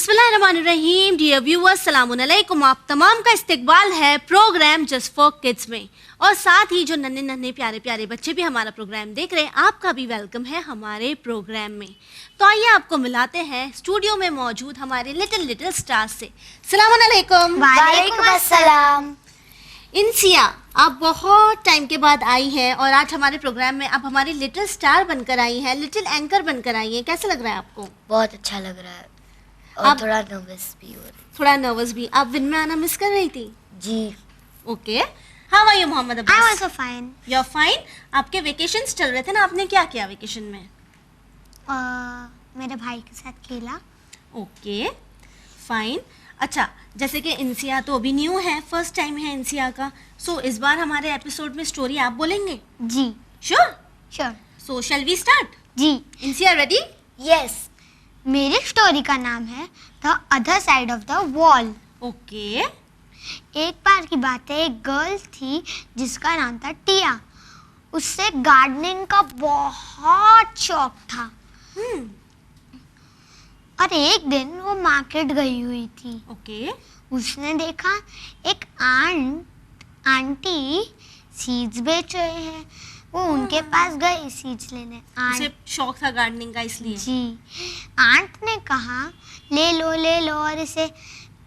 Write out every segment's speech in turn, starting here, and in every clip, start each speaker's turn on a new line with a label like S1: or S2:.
S1: बिस्मिल्लाहिर्रहमानिर्रहीम। Dear viewers, सलामुन अलैकुम। आप तमाम का इस्तकबाल है प्रोग्राम जस्ट फॉर किड्स में, और साथ ही जो नन्हे नन्हे प्यारे प्यारे बच्चे भी हमारा प्रोग्राम देख रहे हैं, आपका भी वेलकम है हमारे प्रोग्राम में। तो आइए आपको मिलाते हैं स्टूडियो में मौजूद हमारे लिटिल लिटिल स्टार्स से। सलामुन अलैकुम।
S2: वालेकुम अस्सलाम।
S1: इंसिया, आप बहुत टाइम के बाद आई हैं और आज हमारे प्रोग्राम में आप हमारी लिटिल स्टार बनकर आई हैं, लिटिल एंकर बनकर आई हैं। कैसा लग रहा है आपको?
S2: बहुत अच्छा लग रहा है और थोड़ा नर्वस भी हो रही।
S1: थोड़ा नर्वस भी। आप विन में आना मिस कर रही थी?
S2: जी।
S1: Okay, how are you Mohammad Abbas?
S3: I was fine.
S1: You are fine. आपके वेकेशंस चल रहे थे ना, आपने क्या किया वेकेशन में?
S3: मेरे भाई के साथ खेला।
S1: Okay, fine. अच्छा, जैसे कि इंसिया तो अभी न्यू है, फर्स्ट टाइम है इंसिया का, सो इस बार हमारे एपिसोड में स्टोरी आप बोलेंगे?
S3: जी
S1: sure?
S3: Sure.
S1: So shall we start?
S3: जी।
S1: इंसिया रेडी?
S2: यस।
S3: मेरी स्टोरी का नाम है the other side of the wall.
S1: Okay.
S3: एक बार की बात है, एक गर्ल थी जिसका नाम था टिया। उससे गार्डनिंग का बहुत शौक था। और एक दिन वो मार्केट गई हुई थी।
S1: ओके।
S3: उसने देखा एक आंटी सीड्स बेच रहे हैं। वो उनके पास गई सीड्स लेने।
S1: उसे शौक था गार्डनिंग का इसलिए?
S3: जी। आंट ने कहा ले लो और इसे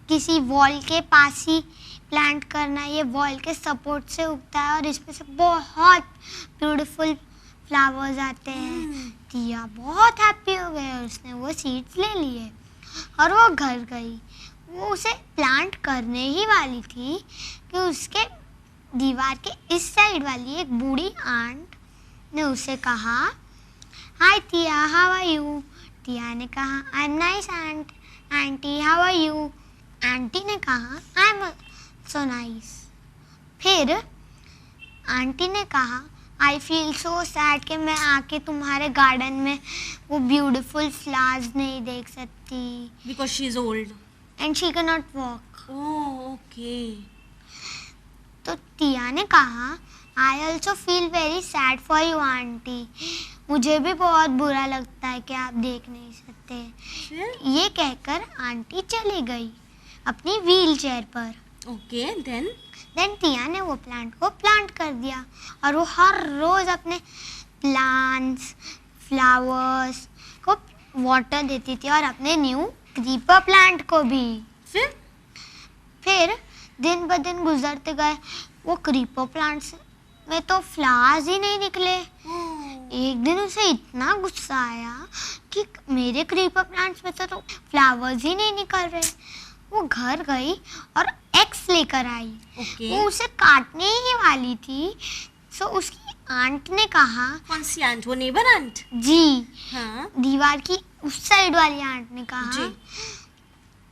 S3: किसी वॉल के पास ही प्लांट करना। ये वॉल के सपोर्ट से उगता है और इसमें से बहुत ब्यूटीफुल फ्लावर्स आते हैं। टिया बहुत हैप्पी हो गई और उसने वो सीड्स ले लिए और वो घर गई। वो उसे प्लांट करने ही वाली थी कि उसके दीवार के इस साइड वाली एक बूढ़ी आंट ने उसे कहा, hi Tia, how are you? Tia ने कहा, I am nice aunt. Aunty, how are you? Aunty ने कहा, आई एम सो नाइस। फिर आंटी ने कहा, आई फील सो सैड कि मैं आके तुम्हारे गार्डन में वो ब्यूटीफुल फ्लावर्स नहीं देख सकती।
S1: Because she is old
S3: and she can not walk.
S1: Oh, okay.
S3: तो टिया ने कहा, I also feel very sad for you aunty. मुझे भी बहुत बुरा लगता है कि आप देख नहीं सकते। ये कहकर आंटी चली गई अपनी व्हील चेयर पर।
S1: ओके, देन
S3: टिया ने वो प्लांट को प्लांट कर दिया और वो हर रोज अपने प्लांट्स, फ्लावर्स को वाटर देती थी और अपने न्यू क्रीपर प्लांट को भी। फिर दिन ब दिन गुजरते गए, वो क्रीपर प्लांट्स में तो फ्लावर्स ही नहीं निकले। एक दिन उसे इतना गुस्सा आया कि मेरे क्रीपर प्लांट्स में तो फ्लावर्स ही नहीं निकल रहे। वो घर गई और एक्स लेकर आई। वो उसे काटने ही वाली थी। सो उसकी आंट ने कहा,
S1: कौन सी आंट? वो नेबर आंट?
S3: जी।
S1: हाँ।
S3: दीवार की उस साइड वाली आंट ने कहा,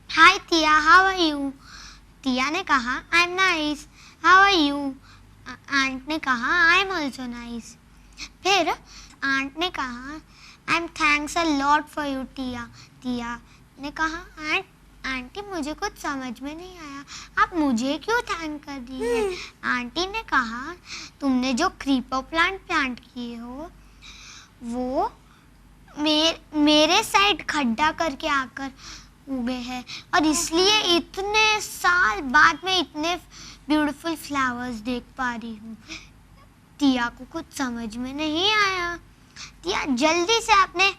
S3: hi Tia, how are you? Tia ने कहा, I am nice. How are you? Aunt ने कहा, आई एम ऑल्सो नाइस। फिर आंट ने कहा, I am thanks a lot for you Tia. Tia ने कहा, आंटी मुझे कुछ समझ में नहीं आया, आप मुझे क्यों थैंक कर रही हैं? आंटी ने कहा, तुमने जो क्रीपर प्लांट किए हो वो मेरे साइड खड्डा करके आकर उगे हैं और इसलिए इतने साल बाद में इतने ब्यूटीफुल फ्लावर्स देख पा रही हूँ। टिया को कुछ समझ में नहीं आया। टिया जल्दी से अपने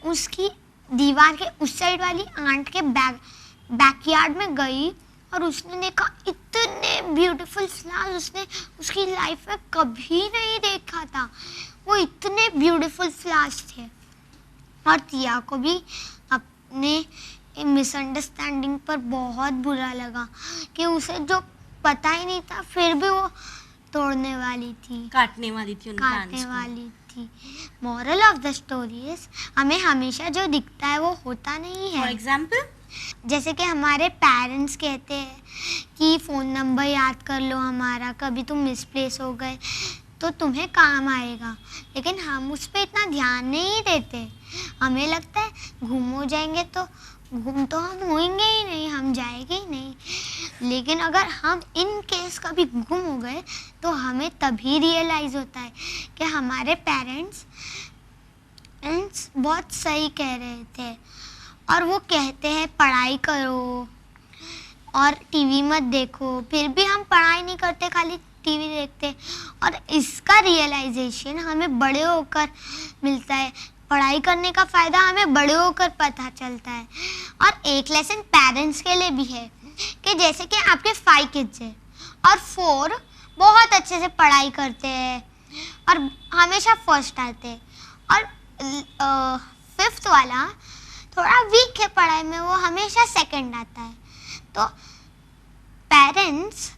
S3: उसकी दीवार के उस साइड वाली आंट के बैकयार्ड में गई और उसने देखा इतने ब्यूटीफुल फ्लावर्स उसने उसकी लाइफ में कभी नहीं देखा था। वो इतने ब्यूटीफुल फ्लावर्स थे और टिया को भी अपने मिसअंडरस्टैंडिंग पर बहुत बुरा लगा कि उसे जो पता ही नहीं था फिर भी वो तोड़ने वाली थी,
S1: काटने वाली थी,
S3: काटने वाली थी। Moral of the story is, हमें हमेशा जो दिखता है वो होता नहीं है।
S1: फॉर एग्जाम्पल,
S3: जैसे कि हमारे पेरेंट्स कहते हैं कि फ़ोन नंबर याद कर लो हमारा, कभी तुम मिसप्लेस हो गए तो तुम्हें काम आएगा, लेकिन हम उस पर इतना ध्यान नहीं देते। हमें लगता है गुम हो जाएंगे तो गुम तो हम होंगे ही नहीं, हम जाएंगे ही नहीं। लेकिन अगर हम इन केस कभी गुम हो गए तो हमें तभी रियलाइज़ होता है कि हमारे पेरेंट्स बहुत सही कह रहे थे और वो कहते हैं पढ़ाई करो और टीवी मत देखो, फिर भी हम पढ़ाई नहीं करते, खाली टीवी देखते। और इसका रियलाइजेशन हमें बड़े होकर मिलता है। पढ़ाई करने का फ़ायदा हमें बड़े होकर पता चलता है। और एक लेसन पेरेंट्स के लिए भी है कि जैसे कि आपके 5 किड्स हैं और 4 बहुत अच्छे से पढ़ाई करते हैं और हमेशा फर्स्ट आते हैं, और 5th वाला थोड़ा वीक है पढ़ाई में, वो हमेशा सेकंड आता है। तो पेरेंट्स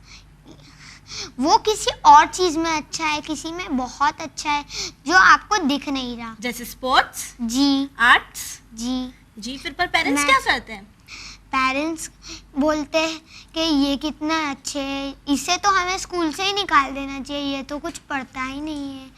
S3: वो किसी और चीज़ में अच्छा है, किसी में बहुत अच्छा है जो आपको दिख नहीं रहा,
S1: जैसे स्पोर्ट्स,
S3: जी,
S1: आर्ट्स।
S3: जी।
S1: फिर पर पेरेंट्स क्या करते हैं?
S3: पेरेंट्स बोलते हैं कि ये कितना अच्छे है, इसे तो हमें स्कूल से ही निकाल देना चाहिए, ये तो कुछ पढ़ता ही नहीं है,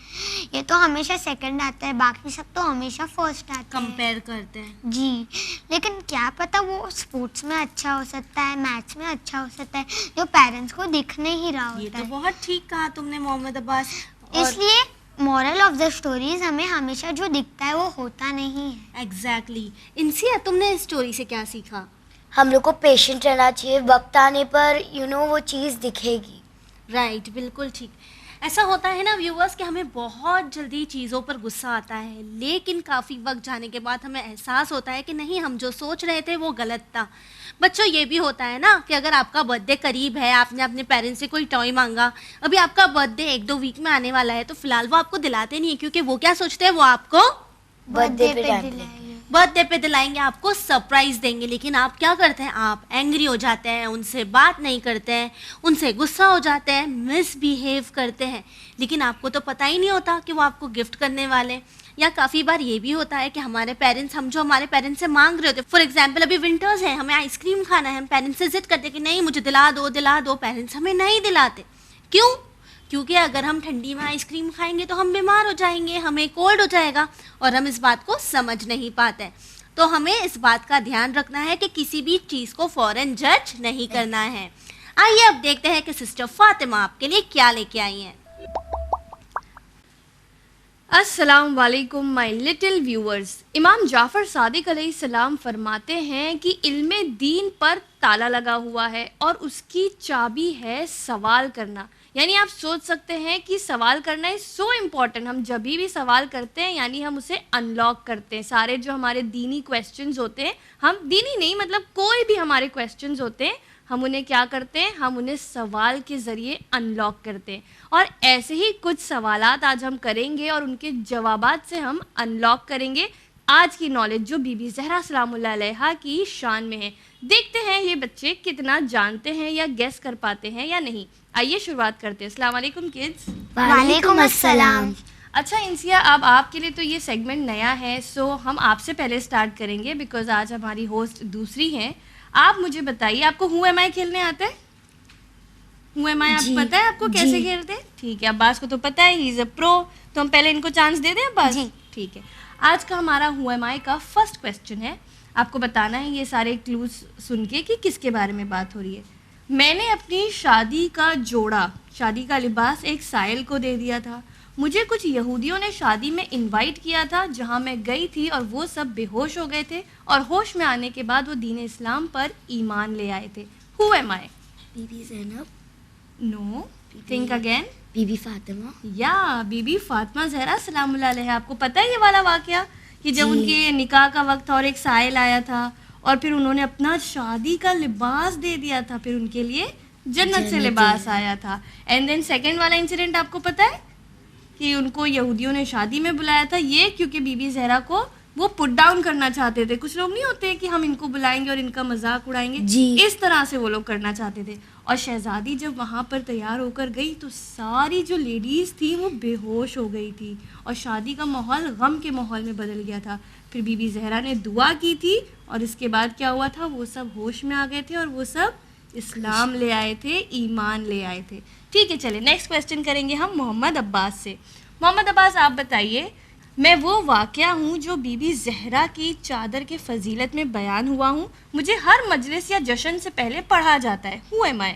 S3: ये तो हमेशा सेकंड आता है, बाकी सब तो हमेशा फर्स्ट आते हैं।
S1: कंपेयर करते हैं।
S3: जी, लेकिन क्या पता वो स्पोर्ट्स में अच्छा हो सकता है, मैथ्स में अच्छा हो सकता है, जो पेरेंट्स को दिख नहीं रहा
S1: ये
S3: होता
S1: तो
S3: है।
S1: बहुत ठीक कहा तुमने मोहम्मद अब्बास।
S3: इसलिए मॉरल ऑफ द स्टोरीज हमें हमेशा जो दिखता है वो होता नहीं है।
S1: एग्जैक्टली। इंसिया, तुमने इस स्टोरी से क्या सीखा?
S2: हम लोग को पेशेंट रहना चाहिए, वक्त आने पर वो चीज़ दिखेगी।
S1: राइट, बिल्कुल ठीक। ऐसा होता है ना व्यूअर्स कि हमें बहुत जल्दी चीज़ों पर गुस्सा आता है, लेकिन काफ़ी वक्त जाने के बाद हमें एहसास होता है कि नहीं, हम जो सोच रहे थे वो गलत था। बच्चों, ये भी होता है ना कि अगर आपका बर्थडे करीब है, आपने अपने पेरेंट्स से कोई टॉय मांगा, अभी आपका बर्थडे 1-2 वीक में आने वाला है, तो फिलहाल वो आपको दिलाते नहीं है, क्योंकि वो क्या सोचते हैं, वो आपको
S2: बर्थडे पे
S1: बर्थडे पे दिलाएंगे, आपको सरप्राइज देंगे। लेकिन आप क्या करते हैं? आप एंग्री हो जाते हैं, उनसे बात नहीं करते हैं, उनसे गुस्सा हो जाते हैं, मिसबिहेव करते हैं। लेकिन आपको तो पता ही नहीं होता कि वो आपको गिफ्ट करने वाले। या काफ़ी बार ये भी होता है कि हमारे पेरेंट्स, हम जो हमारे पेरेंट्स से मांग रहे होते हैं, फॉर एग्जाम्पल अभी विंटर्स है, हमें आइसक्रीम खाना है, हम पेरेंट्स से जिद करते कि नहीं मुझे दिला दो, पेरेंट्स हमें नहीं दिलाते। क्यों? क्योंकि अगर हम ठंडी में आइसक्रीम खाएंगे तो हम बीमार हो जाएंगे, हमें कोल्ड हो जाएगा, और हम इस बात को समझ नहीं पाते। तो हमें इस बात का ध्यान रखना है कि किसी भी चीज़ को फौरन जज नहीं करना है। आइए अब देखते हैं कि सिस्टर फातिमा आपके लिए क्या लेके आई हैं।
S4: अस्सलाम वालेकुम माय लिटिल व्यूअर्स। इमाम जाफ़र सादिक अलैहिस्सलाम फरमाते हैं कि इल्मे दीन पर ताला लगा हुआ है और उसकी चाबी है सवाल करना। यानी आप सोच सकते हैं कि सवाल करना इज़ सो इम्पॉर्टेंट। हम जब भी सवाल करते हैं यानी हम उसे अनलॉक करते हैं। सारे जो हमारे दीनी क्वेश्चंस होते हैं, हम दीनी नहीं मतलब कोई भी हमारे क्वेश्चंस होते हैं, हम उन्हें क्या करते हैं, हम उन्हें सवाल के ज़रिए अनलॉक करते हैं। और ऐसे ही कुछ सवालात आज हम करेंगे और उनके जवाबात से हम अनलॉक करेंगे आज की नॉलेज जो बीबी ज़हरा सलामुल्लाह अलैहा की शान में है। देखते हैं ये बच्चे कितना जानते हैं या गेस कर पाते हैं या नहीं। आइए शुरुआत करते हैं। अस्सलाम वालेकुम किड्स।
S3: वालेकुम अस्सलाम।
S4: अच्छा इंसिया, अब आपके लिए तो ये सेगमेंट नया है, सो हम आपसे पहले स्टार्ट करेंगे बिकॉज आज हमारी होस्ट दूसरी हैं। आप मुझे बताइए, आपको हु एम आई खेलने आता है? हु एम आई आपको पता है आपको कैसे खेलते हैं? ठीक है, अब्बास को तो पता है, ही इज़ अ प्रो, तो हम पहले इनको चांस दे दें अब्बास?
S3: जी
S4: ठीक है। आज का हमारा हु एम आई का फर्स्ट क्वेश्चन है। आपको बताना है ये सारे क्लूज सुन के कि किसके बारे में बात हो रही है। मैंने अपनी शादी का जोड़ा, शादी का लिबास एक साइल को दे दिया था। मुझे कुछ यहूदियों ने शादी में इनवाइट किया था जहां मैं गई थी और वो सब बेहोश हो गए थे और होश में आने के बाद वो दीन इस्लाम पर ईमान ले आए थे। Who am I?
S2: Bibi Zainab.
S4: No, think again.
S2: Bibi Fatima.
S4: या बीबी फातिमा ज़हरा सलामुल्लाह अलैहा। आपको पता है ये वाला वाकया कि जब उनके निकाह का वक्त और एक साइल आया था और फिर उन्होंने अपना शादी का लिबास दे दिया था, फिर उनके लिए जन्नत से लिबास आया था। एंड देन सेकंड वाला इंसिडेंट आपको पता है कि उनको यहूदियों ने शादी में बुलाया था, ये क्योंकि बीबी ज़हरा को वो पुट डाउन करना चाहते थे। कुछ लोग नहीं होते कि हम इनको बुलाएंगे और इनका मजाक उड़ाएंगे, इस तरह से वो लोग करना चाहते थे। और शहजादी जब वहाँ पर तैयार होकर गई तो सारी जो लेडीज़ थी वो बेहोश हो गई थी और शादी का माहौल गम के माहौल में बदल गया था। फिर बीबी ज़हरा ने दुआ की थी और इसके बाद क्या हुआ था, वो सब होश में आ गए थे और वो सब इस्लाम ले आए थे, ईमान ले आए थे। ठीक है, चले नेक्स्ट क्वेश्चन करेंगे हम मोहम्मद अब्बास से। मोहम्मद अब्बास, आप बताइए, मैं वो वाक़या हूँ जो बीबी ज़हरा की चादर के फजीलत में बयान हुआ हूँ, मुझे हर मजलिस या जश्न से पहले पढ़ा जाता है। Who am I?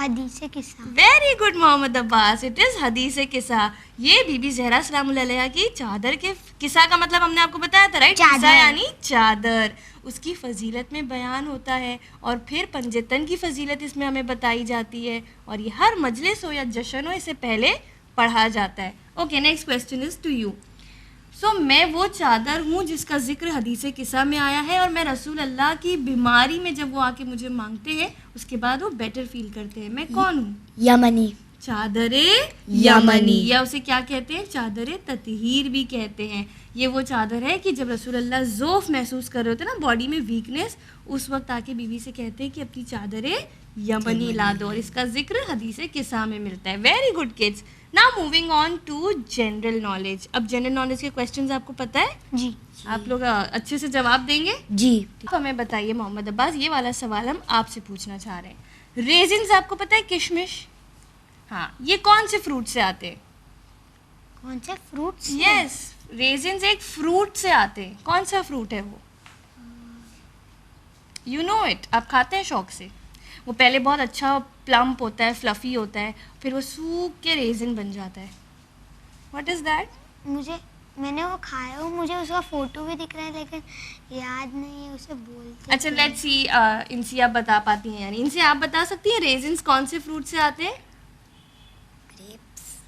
S3: हदीस किस्सा।
S4: Very good Mohammad Abbas, it is हदीस किस्सा। ये बीबी ज़हरा सलामुल्लाह की चादर के किस्सा का मतलब हमने आपको बताया था, राइट? किस्सा यानी चादर, उसकी फजीलत में बयान होता है और फिर पंजतन की फजीलत इसमें हमें बताई जाती है और ये हर मजलिस हो या जश्न हो इससे पहले पढ़ा जाता है। Okay, next question is to you. So मैं वो चादर हूँ जिसका जिक्र हदीस किस्सा में आया है और मैं रसूल अल्लाह की बीमारी में जब वो आके मुझे मांगते हैं उसके बाद वो बेटर फील करते हैं। मैं कौन हूँ?
S2: यमनी।
S4: चादरे यमनी, या उसे क्या कहते हैं? चादरे ततहीर भी कहते हैं। ये वो चादर है कि जब रसूल अल्लाह ज़ौफ़ महसूस कर रहे होते हैं ना, बॉडी में वीकनेस, उस वक्त आके बीवी से कहते हैं कि अपनी चादरे यमनी ला दो और इसका जिक्र हदीस किस्सा में मिलता है। Very good kids. Now moving on to general knowledge. अब जनरल नॉलेज के क्वेश्चंस आपको पता है?
S3: जी।
S4: आप लोग अच्छे से जवाब देंगे?
S2: जी।
S4: तो हमें बताइए मोहम्मद अब्बास, ये वाला सवाल हम आपसे पूछना चाह रहे हैं। रेजिन्स आपको पता है? किशमिश, हाँ, ये कौन से फ्रूट से आते हैं?
S3: कौन से फ्रूट्स?
S4: यस, रेजिन्स एक फ्रूट से आते हैं। कौन सा फ्रूट है वो? यू नो इट, आप खाते हैं शौक से। वो पहले बहुत अच्छा प्लम्प होता है, फ्लफी होता है, फिर वो सूख के रेजिन बन जाता है। What is that?
S3: मैंने वो खाया हो, मुझे उसका फोटो भी दिख रहा है लेकिन याद नहीं है, उसे बोलते।
S4: अच्छा, लेट्स सी, इनसे आप बता पाती हैं? यानी इनसे आप बता सकती हैं रेजिन्स कौन से फ्रूट से आते हैं?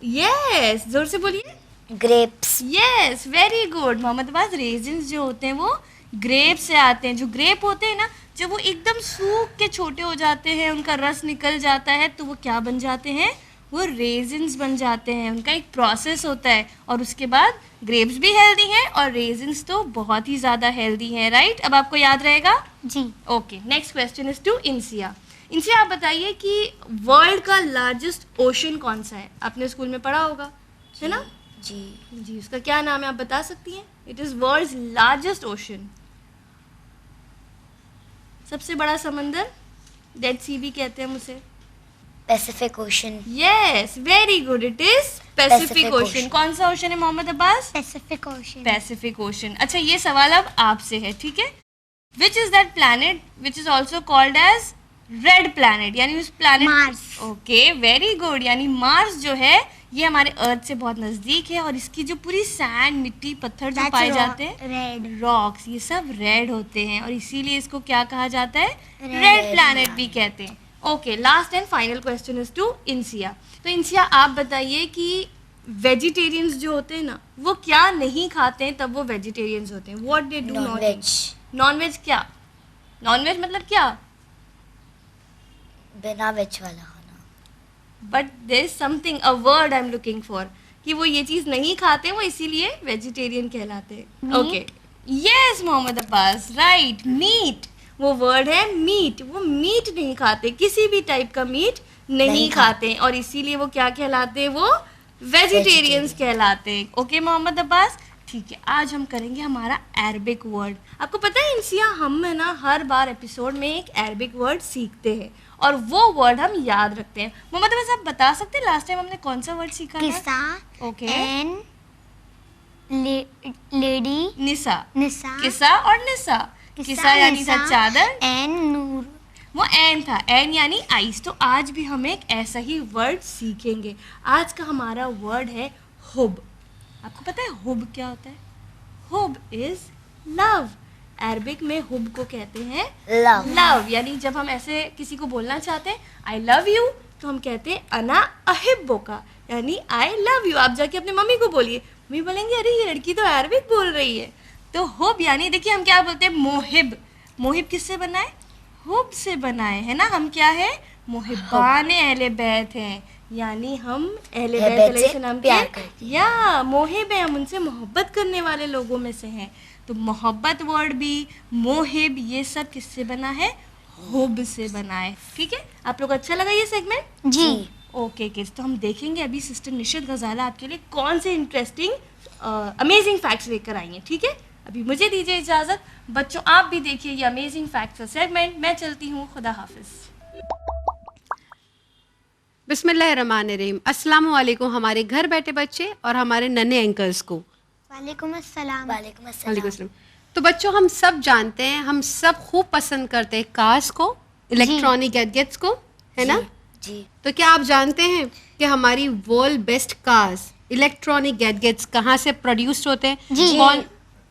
S4: यस, जोर से बोलिए।
S2: Grapes.
S4: Yes, very good Mohammad Abbas. Raisins जो होते हैं वो ग्रेप से आते हैं। जो ग्रेप होते हैं ना, जब वो एकदम सूख के छोटे हो जाते हैं, उनका रस निकल जाता है, तो वो क्या बन जाते हैं? वो रेजिन्स बन जाते हैं। उनका एक प्रोसेस होता है और उसके बाद ग्रेप्स भी हेल्दी हैं और रेजिन्स तो बहुत ही ज़्यादा हेल्दी हैं, राइट? अब आपको याद रहेगा?
S3: जी।
S4: Okay, next question is to Insiya. इनसे आप बताइए कि वर्ल्ड का लार्जेस्ट ओशन कौन सा है? आपने स्कूल में पढ़ा होगा, है ना?
S2: जी।
S4: जी, उसका क्या नाम है आप बता सकती हैं? It is world's largest ocean. सबसे बड़ा समंदर, डेड सी भी कहते हैं हम उसे।
S2: Pacific ocean.
S4: Yes, very good, it is Pacific
S2: Pacific
S4: ocean.
S2: Ocean।
S4: कौन सा ओशन है Mohammad Abbas?
S3: Pacific ocean.
S4: Pacific ocean. अच्छा, ये सवाल अब आपसे है, ठीक है? Which is that planet which is also called as red planet? यानी उस planet,
S3: Mars.
S4: Okay, very good. यानी मार्स जो है ये हमारे अर्थ से बहुत नज़दीक है और इसकी जो पूरी सैंड, मिट्टी, पत्थर जो पाए जाते हैं,
S3: रेड
S4: रॉक्स, ये सब रेड होते हैं और इसीलिए इसको क्या कहा जाता है? रेड प्लैनेट भी कहते हैं। Okay, last and final question is to Insiya. तो इंसिया, आप बताइए कि वेजिटेरियंस जो होते हैं ना, वो क्या नहीं खाते हैं तब वो वेजिटेरियंस होते हैं? What they do not eat? Non veg क्या? नॉन-वेज मतलब क्या?
S2: बिना वेज वाला खाना।
S4: But there is something, a word I am looking for, कि वो ये चीज़ नहीं खाते, वो इसीलिए वेजिटेरियन कहलाते हैं। Okay, yes Mohammad Abbas, right, meat. वो वर्ड है मीट। वो मीट नहीं खाते, किसी भी टाइप का मीट नहीं खाते और इसीलिए वो क्या कहलाते हैं? वो वेजिटेरियंस कहलाते हैं। ओके मोहम्मद अब्बास, ठीक है। आज हम करेंगे हमारा अरबिक वर्ड। आपको पता है इंसिया, हम है ना हर बार एपिसोड में एक अरबिक वर्ड सीखते हैं और वो वर्ड हम याद रखते हैं। मोहम्मद अब्बास, आप बता सकते हैं लास्ट टाइम हमने कौन सा वर्ड सीखा था?
S3: किस्सा।
S4: Okay,
S3: an lady.
S4: निसा।
S3: निसा।
S4: किस्सा और निसा। किस्सा यानी था चादर,
S3: एन नूर।
S4: वो एन था, एन यानी आइस। तो आज भी हम एक ऐसा ही वर्ड सीखेंगे। आज का हमारा वर्ड है हुब। आपको पता है हुब क्या होता है? Hub is love. अरबिक में हुब को कहते हैं
S2: लव।
S4: लव। यानी जब हम ऐसे किसी को बोलना चाहते हैं आई लव यू, तो हम कहते हैं अना अहिब्बुका, यानी आई लव यू। आप जाके अपनी मम्मी को बोलिए, मम्मी बोलेंगे अरे ये लड़की तो अरबिक बोल रही है। तो हुब यानी देखिए हम क्या बोलते हैं? मोहिब। मोहिब किससे बना है? हुब से बनाए, है ना? हम क्या है? मुहिब्बान अहले बैत हैं, यानी हम अहले बैत अलैहिस्सलाम
S2: प्यार
S4: के
S2: करते हैं।
S4: या मोहिब हैं, हम उनसे मोहब्बत करने वाले लोगों में से हैं। तो मोहब्बत वर्ड भी, मोहिब, ये सब किससे बना है? हुब से बना है। ठीक है, आप लोग अच्छा लगा ये सेगमेंट?
S3: जी।
S4: ओके किड्स, तो हम देखेंगे अभी सिस्टर निशित गजाला आपके लिए कौन से इंटरेस्टिंग अमेजिंग फैक्ट्स लेकर आई हैं। ठीक है, अभी मुझे दीजिए इजाज़त। बच्चों आप भी देखिए ये अमेजिंग फैक्ट्स का सेगमेंट। मैं चलती हूँ, खुदा हाफिज़।
S5: बिस्मिल्लाहिर्रहमानिर्रहीम। अस्सलाम वालेकुम हमारे घर बैठे बच्चे और हमारे नन्हे एंकर्स को।
S3: वालेकुम अस्सलाम।
S2: वालेकुम अस्सलाम।
S5: वालेकुम अस्सलाम। तो बच्चों हम सब जानते हैं, हम सब खूब पसंद करते हैं कार्स को, इलेक्ट्रॉनिक गैजेट्स को, है ना?
S2: जी।
S5: तो क्या आप जानते हैं कि हमारी world best cars electronic gadgets कहाँ से प्रोड्यूस होते हैं?
S3: जी।
S5: कौन?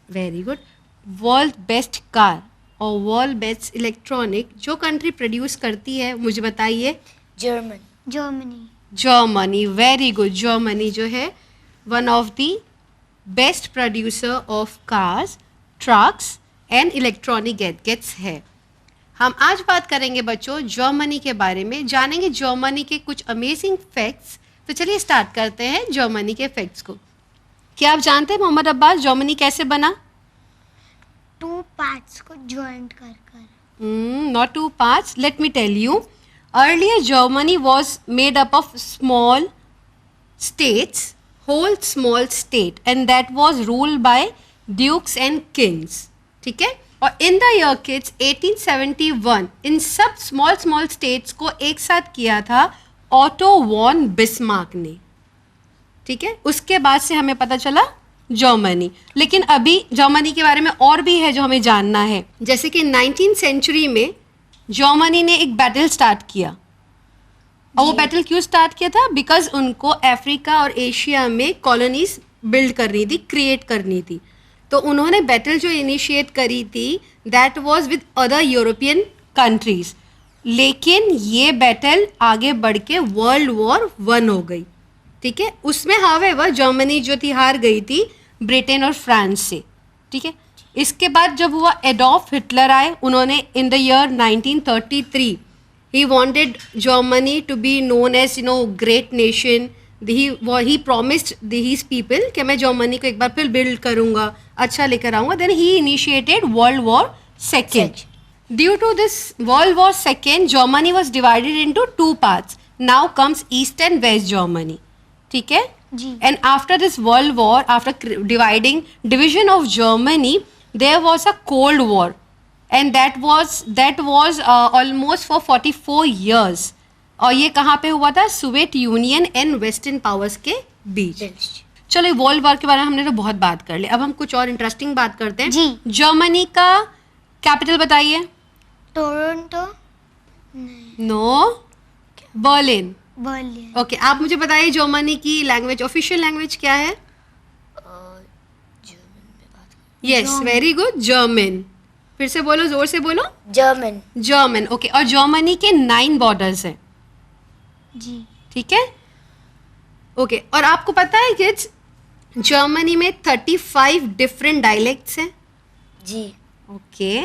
S5: Very good. World best car और वर्ल्ड बेस्ट इलेक्ट्रॉनिक जो कंट्री प्रोड्यूस करती है, मुझे बताइए।
S2: German.
S3: Germany.
S5: Germany. Very good. Germany जो है one of the best producer of cars, trucks and electronic gadgets है। हम आज बात करेंगे बच्चों जर्मनी के बारे में, जानेंगे जर्मनी के कुछ अमेजिंग फैक्ट्स। तो चलिए स्टार्ट करते हैं जर्मनी के फैक्ट्स को। क्या आप जानते हैं मोहम्मद अब्बास जर्मनी कैसे बना?
S3: 2 पार्ट्स को ज्वाइंट कर कर।
S5: Not 2 parts. Let me tell you. Earlier, Germany was made up of small states, whole small state, and that was ruled by dukes and kings. ठीक है? और in the year kids 1871 इन सब small states को एक साथ किया था Otto von Bismarck ने। ठीक है? उसके बाद से हमें पता चला जर्मनी। लेकिन अभी जर्मनी के बारे में और भी है जो हमें जानना है। जैसे कि 19th सेंचुरी में जर्मनी ने एक बैटल स्टार्ट किया, और वो बैटल क्यों स्टार्ट किया था? बिकॉज उनको अफ्रीका और एशिया में कॉलोनीज बिल्ड करनी थी, क्रिएट करनी थी। तो उन्होंने बैटल जो इनिशिएट करी थी that was with other European countries. लेकिन ये बैटल आगे बढ़ के वर्ल्ड वॉर 1 हो गई। ठीक है? उसमें हावेवर जर्मनी जो थी हार गई थी ब्रिटेन और फ्रांस से। ठीक है? इसके बाद जब हुआ एडोल्फ हिटलर आए, उन्होंने in the year 1933 he wanted Germany to be known as great nation. He promised his people कि मैं जर्मनी को एक बार फिर बिल्ड करूंगा, अच्छा लेकर आऊंगा। Then he initiated world war second. Due to this world war second Germany was divided into 2 parts. Now comes east and west Germany. ठीक है?
S3: जी।
S5: And after this world war, after division of Germany, there was a Cold War, and that was almost for 44 years. और ये कहाँ पे हुआ था? Soviet union and western powers के बीच। चलो वर्ल्ड वॉर के बारे में हमने तो बहुत बात कर ली, अब हम कुछ और इंटरेस्टिंग बात करते हैं।
S3: जी।
S5: जर्मनी का कैपिटल बताइए।
S3: Toronto.
S5: No, Berlin.
S3: Berlin.
S5: Okay, आप मुझे बताइए जर्मनी की लैंग्वेज, ऑफिशियल लैंग्वेज क्या है? Yes, very good, German. फिर से बोलो, जोर से बोलो।
S2: जर्मन।
S5: जर्मन। ओके, और जर्मनी के 9 बॉर्डर्स हैं।
S3: जी।
S5: ठीक है? ओके, और आपको पता है किड्स जर्मनी में 35 डिफरेंट डायलेक्ट्स हैं।
S2: जी।
S5: ओके,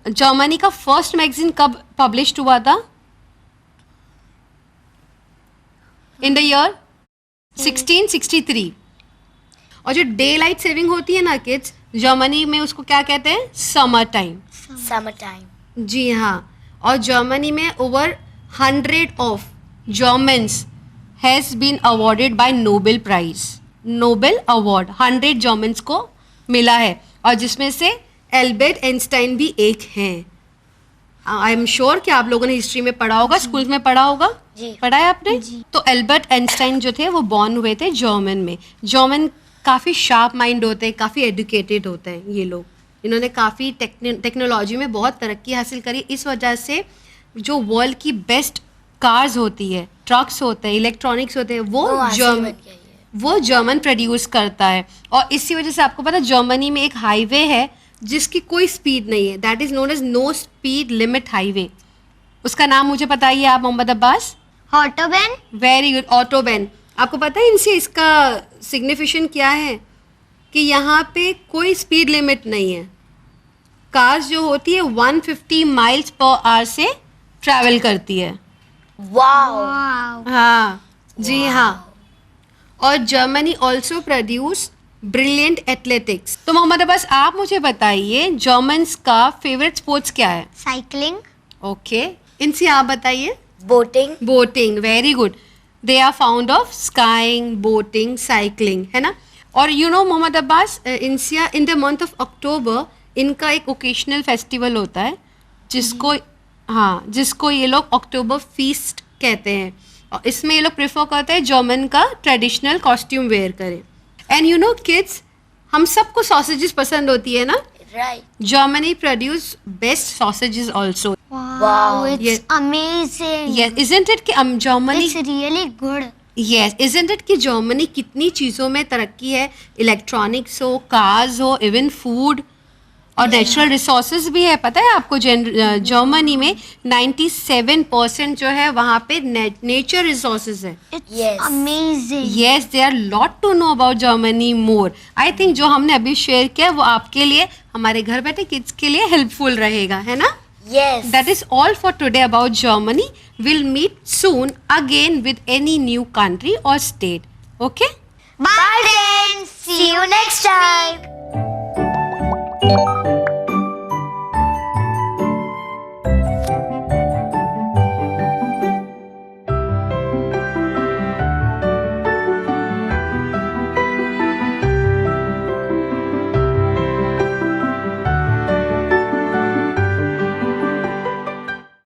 S5: जर्मनी का फर्स्ट मैगजीन कब पब्लिश हुआ था? इन द ईयर 1663। और जो डे लाइट सेविंग होती है ना किड्स, जर्मनी में उसको क्या कहते हैं? Summer time.
S2: Summer time.
S5: जी हाँ। और जर्मनी में over 100 of Germans has been awarded by Nobel prize. Nobel award 100 Germans को मिला है, और जिसमें से एल्बर्ट आइंस्टाइन भी एक हैं। आई एम श्योर कि आप लोगों ने हिस्ट्री में पढ़ा होगा, स्कूल में पढ़ा होगा।
S2: जी।
S5: पढ़ा है आपने? तो एल्बर्ट आइंस्टाइन जो थे वो बॉर्न हुए थे जर्मन में। जर्मन काफ़ी शार्प माइंड होते हैं, काफ़ी एजुकेटेड होते हैं ये लोग। इन्होंने काफ़ी टेक्नोलॉजी में बहुत तरक्की हासिल करी। इस वजह से जो वर्ल्ड की बेस्ट कार्स होती है, ट्रक्स होते हैं, इलेक्ट्रॉनिक्स होते हैं, वो जर्मन प्रोड्यूस करता है। और इसी वजह से आपको पता है जर्मनी में एक हाईवे है जिसकी कोई स्पीड नहीं है, that is known as no speed limit highway. उसका नाम मुझे बताइए आप Mohammad Abbas.
S3: Autobahn.
S5: Very good, Autobahn. आपको पता है इनसे इसका सिग्निफिकेशन क्या है? कि यहाँ पे कोई स्पीड लिमिट नहीं है। कार्स जो होती है 150 माइल्स पर आवर से ट्रैवल करती है।
S2: वाओ।
S3: वाओ।
S5: हाँ जी हाँ। और Germany also produce brilliant athletics. तो मोहम्मद अब्बास आप मुझे बताइए जर्मन्स का फेवरेट स्पोर्ट्स क्या है?
S3: साइकिलिंग।
S5: ओके, इनसे आप बताइए।
S2: Boating.
S5: Boating, very good. They are found of skiing, boating, cycling, है ना। और यू नो मोहम्मद अब्बास, इंसिया in the month of October इनका एक ओकेशनल फेस्टिवल होता है जिसको ये लोग अक्टूबर फीस्ट कहते हैं। और इसमें ये लोग प्रेफर करते हैं जर्मन का ट्रेडिशनल कॉस्ट्यूम वेयर करें। एंड यू नो किड्स, हम सबको सॉसेजेस पसंद होती है ना।
S2: Right.
S5: Germany produce best sausages also.
S3: Wow, it's
S5: Yes.
S3: amazing.
S5: Yes, isn't it कि Germany
S3: It's really good.
S5: Yes, isn't it कि जर्मनी कितनी चीज़ों में तरक्की है, इलेक्ट्रॉनिक्स हो, कार्स हो, इवन फूड और नेचुरल रिसोर्सेज भी है. पता है आपको जर्मनी में 97% जो है वहाँ पे नेचर रिसोर्सेज है.
S3: It's
S2: Yes.
S3: amazing.
S5: Yes, there are lot to know about Germany more. I think जो हमने अभी शेयर किया वो आपके लिए, हमारे घर बैठे किड्स के लिए हेल्पफुल रहेगा, है ना?
S2: Yes.
S5: That is all for today about Germany. We'll meet soon again with any new country or state. Okay?
S3: Bye,
S2: Bye then. See you next time.